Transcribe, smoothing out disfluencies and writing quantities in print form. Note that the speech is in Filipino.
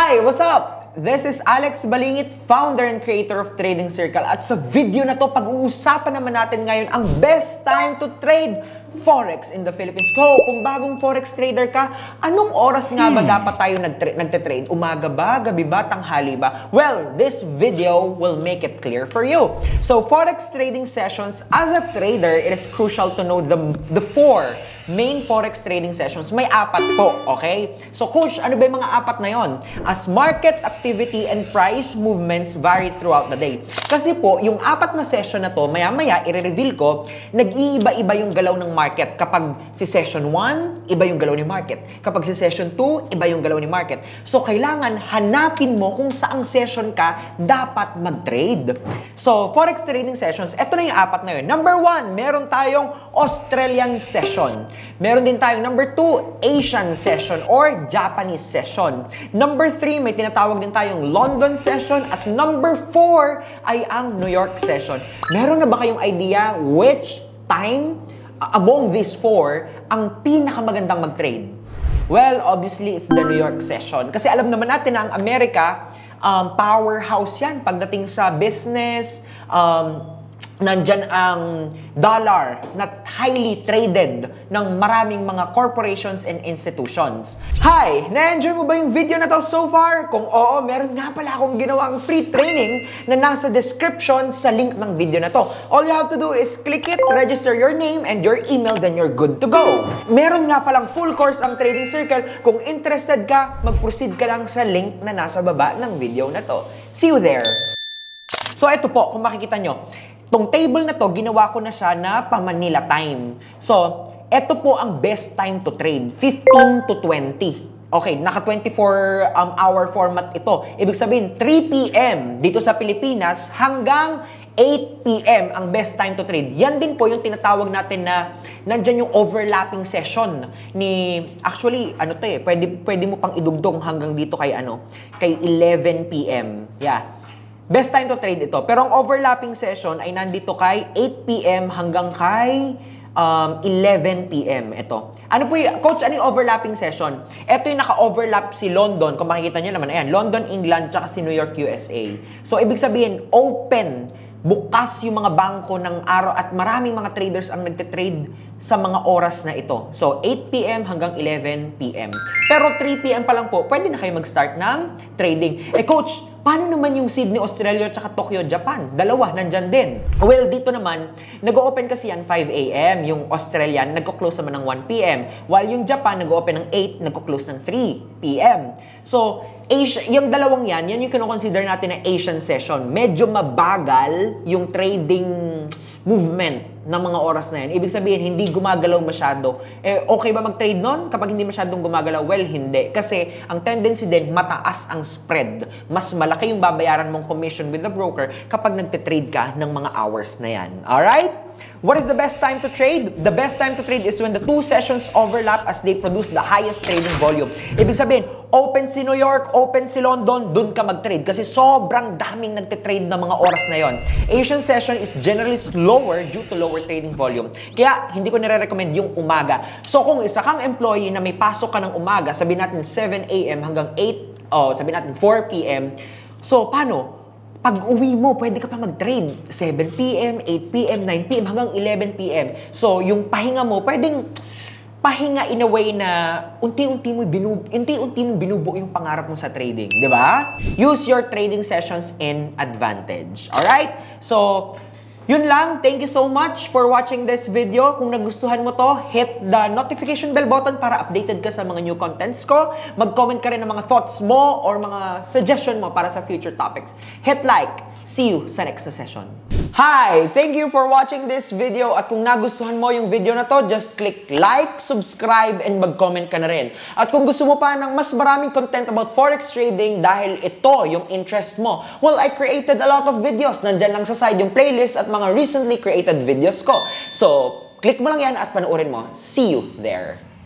Hi! What's up? This is Alex Balingit, founder and creator of Trading Circle. At sa video na to, pag-uusapan naman natin ngayon ang best time to trade Forex in the Philippines. Kung bagong Forex trader ka, anong oras nga ba dapat tayo nagte-trade? Umaga ba? Gabi ba? Tanghali ba? Well, this video will make it clear for you. So, Forex trading sessions, as a trader, it is crucial to know the four main Forex trading sessions. May apat po, okay? So, Coach, ano ba yung mga apat na yon? As market activity and price movements vary throughout the day. Kasi po, yung apat na session na to, maya-maya, i-reveal ko, nag-iiba-iba yung galaw ng market. Kapag si session 1, iba yung galaw ni market. Kapag si session 2, iba yung galaw ni market. So, kailangan hanapin mo kung saang session ka dapat mag-trade. So, Forex trading sessions, eto na yung apat na yun. Number 1, meron tayong Australian session. Meron din tayong number 2, Asian session or Japanese session. Number 3, may tinatawag din tayong London session. At number 4 ay ang New York session. Meron na ba kayong idea which time among these 4 ang pinakamagandang mag-trade? Well, obviously, it's the New York session. Kasi alam naman natin na ang Amerika, powerhouse yan pagdating sa business, nandyan ang dollar na highly traded ng maraming mga corporations and institutions. Hi! Na-enjoy mo ba yung video na to so far? Kung oo, meron nga pala akong ginawang free training na nasa description sa link ng video na to. All you have to do is click it, register your name and your email, then you're good to go. Meron nga palang full course ang Trading Circle. Kung interested ka, mag-proceed ka lang sa link na nasa baba ng video na to. See you there! So ito po, kung makikita nyo, tong table na to, ginawa ko na siya na pang-Manila time. So, ito po ang best time to trade, 15 to 20. Okay, naka 24-hour format ito. Ibig sabihin, 3 p.m. dito sa Pilipinas hanggang 8 p.m. ang best time to trade. Yan din po yung tinatawag natin na nandyan yung overlapping session ni, actually, ano to eh, pwede mo pang idugdong hanggang dito kay kay 11 p.m. Yeah. Best time to trade ito. Pero ang overlapping session ay nandito kay 8 p.m. hanggang kay 11 p.m. Ito. Ano po yung, Coach, ano yung overlapping session? Ito yung naka-overlap si London. Kung makikita nyo naman, ayan, London, England, tsaka si New York, USA. So, ibig sabihin, open, bukas yung mga bangko ng araw at maraming mga traders ang nagte-trade sa mga oras na ito. So, 8 p.m. hanggang 11 p.m. Pero 3 p.m. pa lang po, pwede na kayo mag-start ng trading. Eh, Coach, paano naman yung Sydney, Australia, at Tokyo, Japan? Dalawa, nandyan din. Well, dito naman, nag-open kasi yan 5 a.m. Yung Australian, nagko-close naman ng 1 p.m. While yung Japan, nag-open ng 8, nagko-close ng 3 p.m. So, yung dalawang yan yung kinoconsider natin na Asian session. Medyo mabagal yung trading movement ng mga oras na yan. Ibig sabihin, hindi gumagalaw masyado. Eh, okay ba mag-trade nun? Kapag hindi masyadong gumagalaw, well, hindi. Kasi ang tendency din, mataas ang spread. Mas malaki yung babayaran mong commission with the broker kapag nagte-trade ka ng mga hours na yan. Alright? What is the best time to trade? The best time to trade is when the two sessions overlap as they produce the highest trading volume. Ibig sabihin, open si New York, open si London, dun ka mag-trade kasi sobrang daming nagte-trade na mga oras na yon. Asian session is generally slower due to lower trading volume. Kaya, hindi ko nire-recommend yung umaga. So, kung isa kang employee na may pasok ka ng umaga, sabihin natin 7 a.m. hanggang 8, sabihin natin 4 p.m. So, paano? Pag uwi mo, pwede ka pa mag-trade 7 p.m., 8 p.m., 9 p.m. hanggang 11 p.m. So, yung pahinga mo, pwedeng pahinga in a way na unti-unti mo binubuo yung pangarap mo sa trading, di ba? Use your trading sessions in advantage. Alright? So, yun lang. Thank you so much for watching this video. Kung nagustuhan mo to, hit the notification bell button para updated ka sa mga new contents ko. Mag-comment ka rin ng mga thoughts mo or mga suggestion mo para sa future topics. Hit like. See you sa next session. Hi! Thank you for watching this video at kung nagustuhan mo yung video na to, just click like, subscribe, and mag-comment ka na rin. At kung gusto mo pa ng mas maraming content about Forex trading dahil ito yung interest mo, well, I created a lot of videos. Nandyan lang sa side yung playlist at mga recently created videos ko. So, click mo lang yan at panoorin mo. See you there!